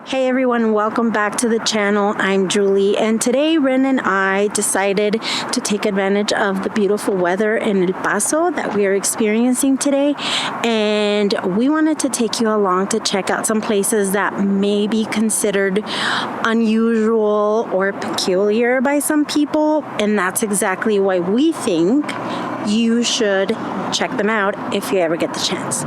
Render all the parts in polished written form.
Hey everyone, welcome back to the channel. I'm Julie, and today Ren and I decided to take advantage of the beautiful weather in El Paso that we are experiencing today, and we wanted to take you along to check out some places that may be considered unusual or peculiar by some people, and that's exactly why we think you should check them out if you ever get the chance.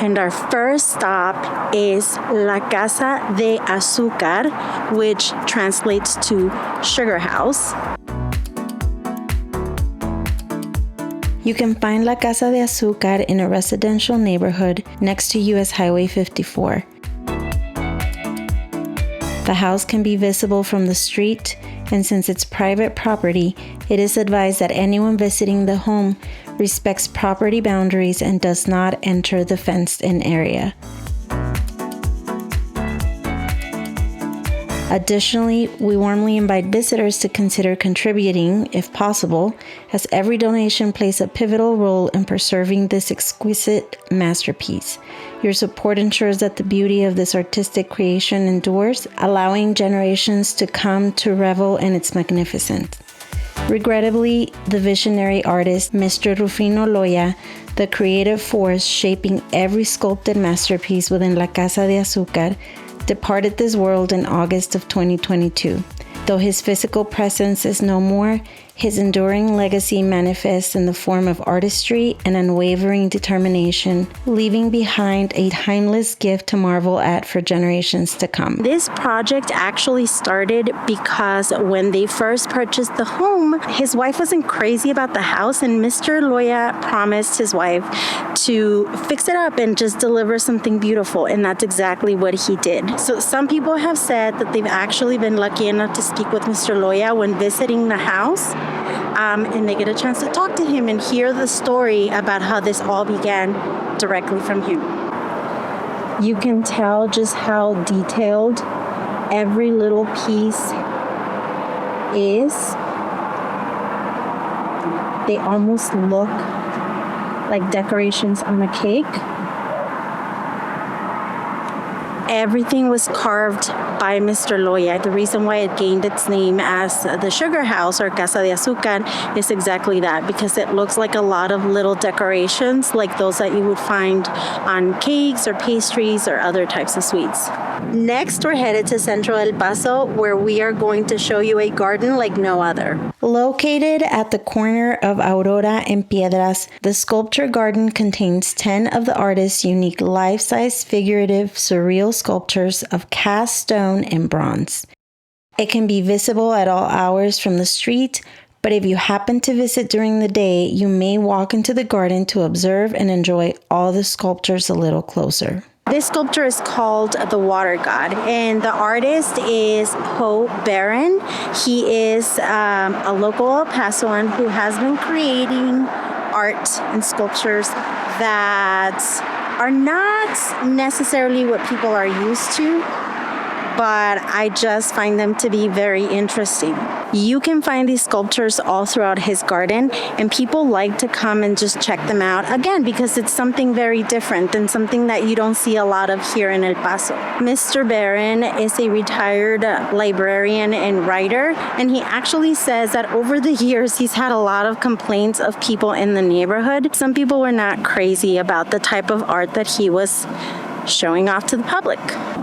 And our first stop is La Casa Azucar, which translates to Sugar House. You can find La Casa Azucar in a residential neighborhood next to US Highway 54. The house can be visible from the street, and since it's private property, it is advised that anyone visiting the home respects property boundaries and does not enter the fenced-in area. Additionally, we warmly invite visitors to consider contributing, if possible, as every donation plays a pivotal role in preserving this exquisite masterpiece. Your support ensures that the beauty of this artistic creation endures, allowing generations to come to revel in its magnificence. Regrettably, the visionary artist, Mr. Rufino Loya, the creative force shaping every sculpted masterpiece within La Casa Azucar, departed this world in August of 2022. Though his physical presence is no more, his enduring legacy manifests in the form of artistry and unwavering determination, leaving behind a timeless gift to marvel at for generations to come. This project actually started because when they first purchased the home, his wife wasn't crazy about the house, and Mr. Loya promised his wife to fix it up and just deliver something beautiful, and that's exactly what he did. So some people have said that they've actually been lucky enough to speak with Mr. Loya when visiting the house. And they get a chance to talk to him and hear the story about how this all began directly from him. You can tell just how detailed every little piece is. They almost look like decorations on a cake. Everything was carved by Mr. Loya. The reason why it gained its name as the Sugar House or Casa Azucar is exactly that, because it looks like a lot of little decorations like those that you would find on cakes or pastries or other types of sweets. Next, we're headed to Central El Paso, where we are going to show you a garden like no other. Located at the corner of Aurora and Piedras, the sculpture garden contains 10 of the artist's unique life-size, figurative, surreal sculptures of cast stone and bronze. It can be visible at all hours from the street, but if you happen to visit during the day, you may walk into the garden to observe and enjoy all the sculptures a little closer. This sculpture is called the Water God, and the artist is Ho Baron. He is a local El Pasoan who has been creating art and sculptures that are not necessarily what people are used to, but I just find them to be very interesting. You can find these sculptures all throughout his garden, and people like to come and just check them out, again, because it's something very different and something that you don't see a lot of here in El Paso. Mr. Barron is a retired librarian and writer, and he actually says that over the years he's had a lot of complaints of people in the neighborhood. Some people were not crazy about the type of art that he was showing off to the public.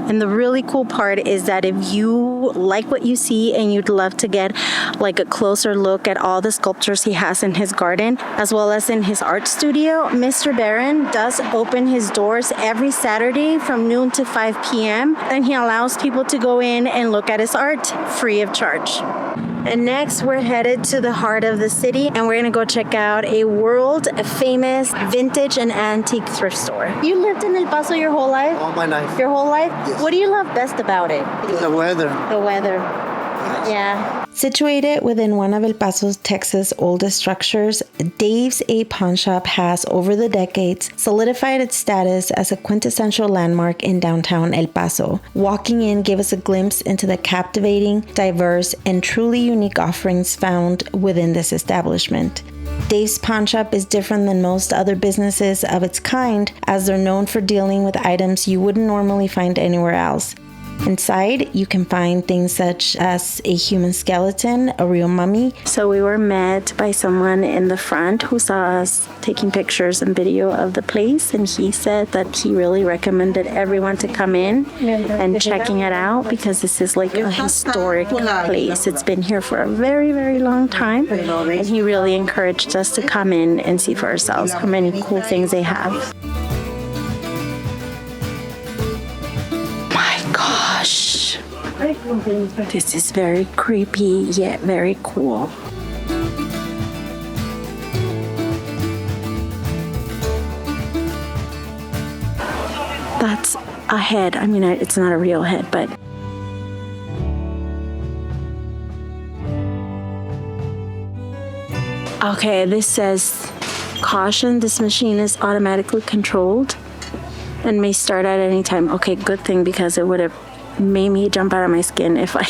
And the really cool part is that if you like what you see and you'd love to get like a closer look at all the sculptures he has in his garden as well as in his art studio, Mr. Barron does open his doors every Saturday from noon to 5 p.m. and he allows people to go in and look at his art free of charge. And next, we're headed to the heart of the city, and we're going to go check out a world-famous vintage and antique thrift store. You lived in El Paso your whole life? All my life. Your whole life? Yes. What do you love best about it? The weather. The weather. Yeah. Situated within one of El Paso, Texas' oldest structures, Dave's A Pawn Shop has, over the decades, solidified its status as a quintessential landmark in downtown El Paso. Walking in gave us a glimpse into the captivating, diverse, and truly unique offerings found within this establishment. Dave's Pawn Shop is different than most other businesses of its kind, as they're known for dealing with items you wouldn't normally find anywhere else. Inside, you can find things such as a human skeleton, a real mummy. So we were met by someone in the front who saw us taking pictures and video of the place, and he said that he really recommended everyone to come in and checking it out because this is like a historic place. It's been here for a very, very long time, and he really encouraged us to come in and see for ourselves how many cool things they have. Gosh, this is very creepy yet very cool. That's a head. I mean, it's not a real head, but okay, this says caution, this machine is automatically controlled and may start at any time. Okay, good thing, because it would have made me jump out of my skin if I...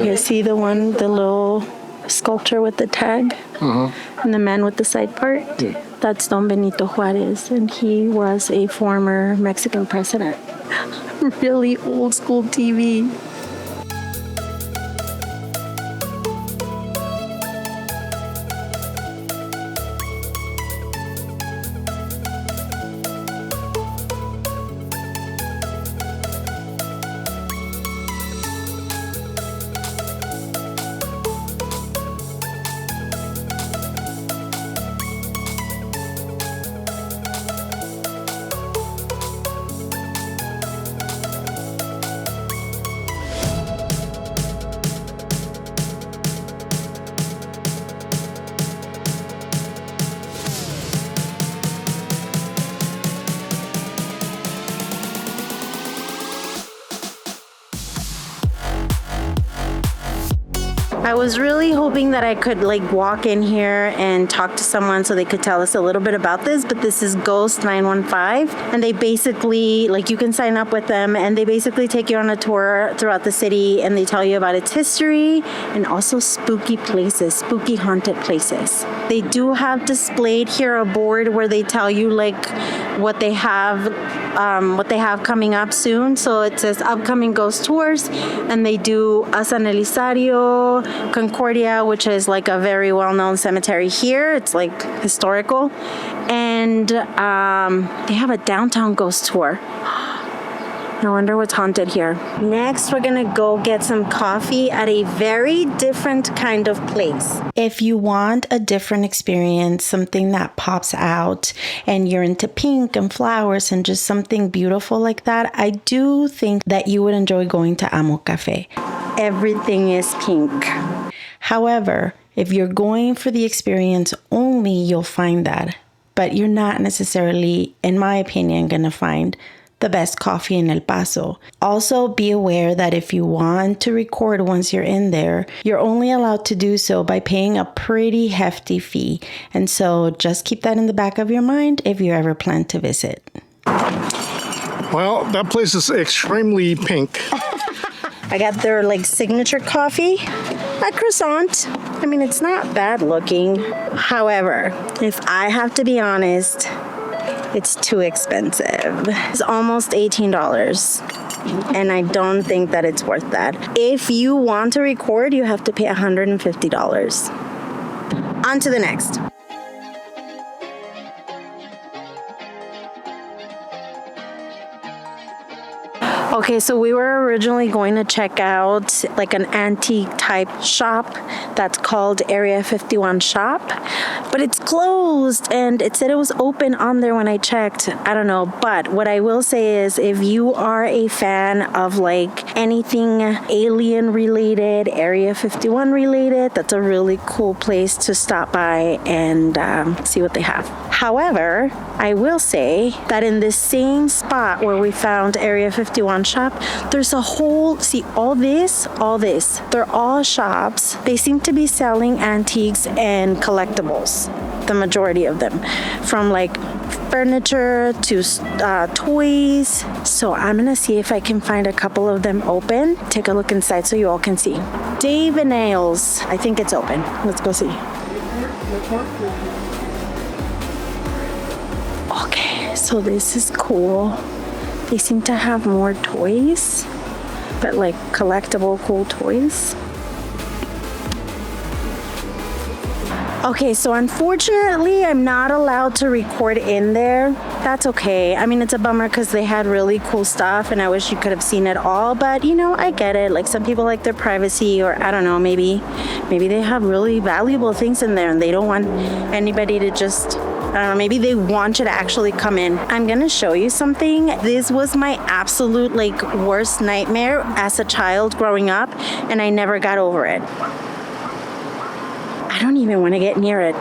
You see the little sculpture with the tag? And the man with the side part? Yeah. That's Don Benito Juarez, and he was a former Mexican president. Really old school TV. I was really hoping that I could walk in here and talk to someone so they could tell us a little bit about this, but this is Ghost 915, and they basically, you can sign up with them, and they basically take you on a tour throughout the city, and they tell you about its history and also spooky places, spooky haunted places. They do have displayed here a board where they tell you what they have coming up soon. So it says upcoming ghost tours, and they do San Elizario, Concordia, which is a very well-known cemetery here. It's historical, and they have a downtown ghost tour. I wonder what's haunted here. Next, we're gonna go get some coffee at a very different kind of place. If you want a different experience, something that pops out, and you're into pink and flowers and just something beautiful like that, I do think that you would enjoy going to Amo Cafe. Everything is pink. However, if you're going for the experience only, you'll find that. But you're not necessarily, in my opinion, gonna find the best coffee in El Paso. Also, be aware that if you want to record once you're in there, you're only allowed to do so by paying a pretty hefty fee. And so just keep that in the back of your mind if you ever plan to visit. Well, that place is extremely pink. I got their signature coffee, a croissant. I mean, it's not bad looking. However, if I have to be honest, it's too expensive. It's almost $18, and I don't think that it's worth that. If you want to record, you have to pay $150. On to the next. Okay, so we were originally going to check out like an antique type shop that's called Area 51 Shop, but it's closed and it said it was open on there when I checked. I don't know, but what I will say is if you are a fan of like anything alien related, Area 51 related, that's a really cool place to stop by and see what they have. However, I will say that in this same spot where we found Area 51 shop, there's a whole, see all this, they're all shops. They seem to be selling antiques and collectibles, the majority of them, from like furniture to toys. So I'm gonna see if I can find a couple of them open. Take a look inside so you all can see. Dave and Nails, I think it's open. Let's go see. Okay, so this is cool. They seem to have more toys, but like collectible cool toys. Okay, so unfortunately, I'm not allowed to record in there. That's okay. I mean, it's a bummer because they had really cool stuff and I wish you could have seen it all, but you know, I get it. Like some people like their privacy, or I don't know, maybe they have really valuable things in there and they don't want anybody to just, I don't know, maybe they want you to actually come in. I'm gonna show you something. This was my absolute like worst nightmare as a child growing up and I never got over it. I don't even want to get near it.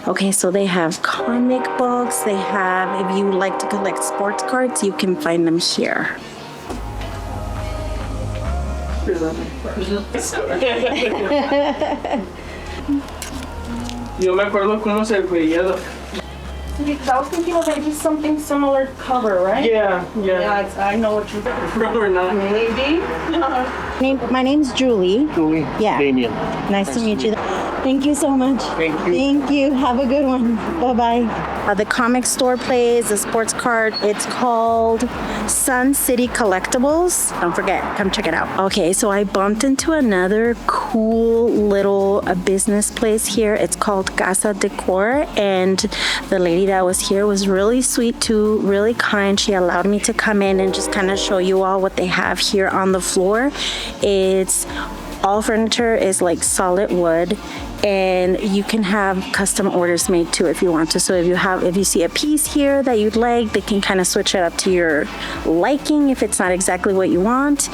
Okay, so they have comic books. They have, if you like to collect sports cards, you can find them here. Yo me acuerdo cómo se veía. I was thinking of maybe something similar cover, right? Yeah. Yeah, I know what you're Probably not. Maybe. My name's Julie. Julie. Yeah. Damien. Nice to meet you. Thank you so much. Thank you. Thank you. Have a good one. Bye-bye. The comic store plays, the sports card. It's called City Collectibles. Don't forget, come check it out. Okay, so I bumped into another cool little business place here. It's called Casa Decor, and the lady that was here was really sweet too, really kind. She allowed me to come in and just kind of show you all what they have here on the floor. It's all furniture is like solid wood, and you can have custom orders made too if you want to. So if you see a piece here that you'd like, they can kind of switch it up to your liking if it's not exactly what you want,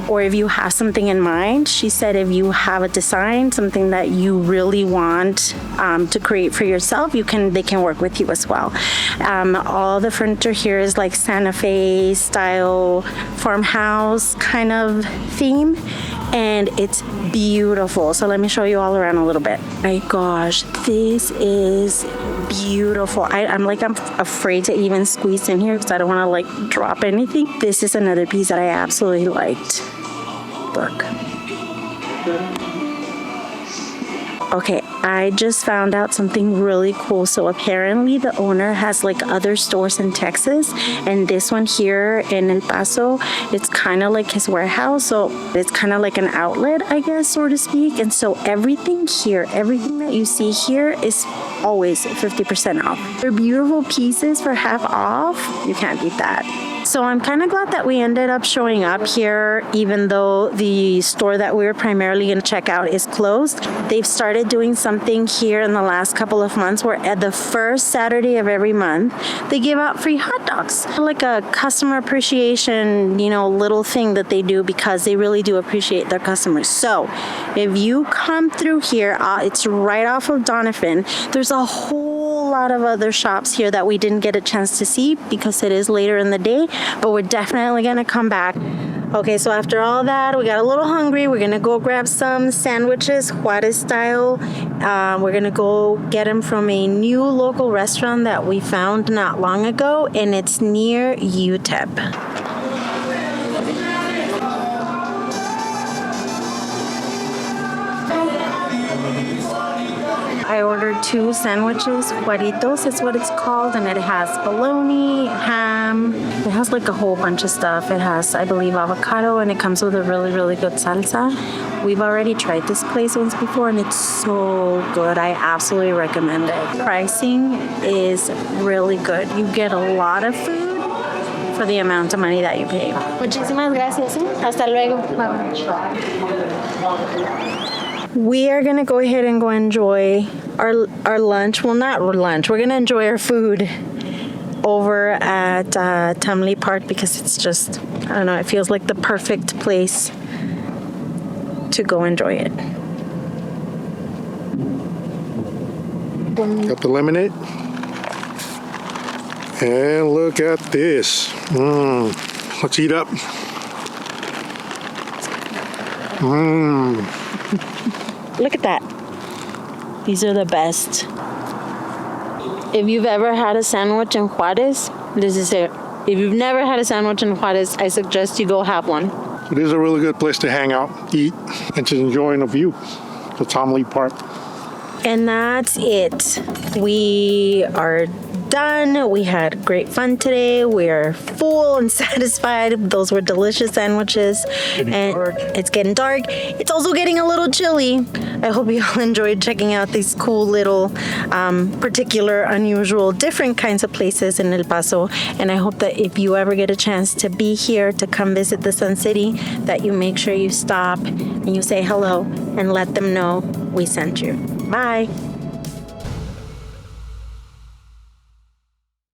or if you have something in mind. She said if you have a design, something that you really want to create for yourself, they can work with you as well. All the furniture here is like Santa Fe style farmhouse kind of theme, and it's beautiful. So let me show you all around a little bit. My gosh, this is beautiful. I'm afraid to even squeeze in here because I don't want to like drop anything. This is another piece that I absolutely liked. Look. Okay, I just found out something really cool. So apparently the owner has like other stores in Texas, and this one here in El Paso, it's kind of like his warehouse. So it's kind of like an outlet, I guess, so to speak. And so everything that you see here is always 50% off. They're beautiful pieces for half off. You can't beat that. So I'm kind of glad that we ended up showing up here, even though the store that we were primarily going to check out is closed. They've started doing something here in the last couple of months where at the first Saturday of every month, they give out free hot dogs. Like a customer appreciation, little thing that they do because they really do appreciate their customers. So if you come through here, it's right off of Doniphan. There's a whole lot of other shops here that we didn't get a chance to see because it is later in the day, but we're definitely gonna come back. Okay, so after all that, we got a little hungry. We're gonna go grab some sandwiches, Juarez-Style. We're gonna go get them from a new local restaurant that we found not long ago, and it's near UTEP. I ordered 2 sandwiches, Juaritos is what it's called, and it has bologna, ham. It has like a whole bunch of stuff. It has, I believe, avocado, and it comes with a really, really good salsa. We've already tried this place once before, and it's so good. I absolutely recommend it. Pricing is really good. You get a lot of food for the amount of money that you pay. Muchísimas gracias. Hasta luego. Bye. We are gonna go ahead and go enjoy our lunch. Well, not lunch. We're gonna enjoy our food over at Tumley Park because it's just, I don't know, it feels like the perfect place to go enjoy it. Got the lemonade. And look at this. Let's eat up. Look at that. These are the best. If you've ever had a sandwich in Juarez, this is it. If you've never had a sandwich in Juarez, I suggest you go have one. It is a really good place to hang out, eat, and to enjoy the view. The Tumley Park. And that's it. We are done. We had great fun today. We're full and satisfied. Those were delicious sandwiches. It's getting dark. It's also getting a little chilly. I hope you all enjoyed checking out these cool little particular, unusual, different kinds of places in El Paso. And I hope that if you ever get a chance to be here, to come visit the Sun City, that you make sure you stop and you say hello and let them know we sent you. Bye.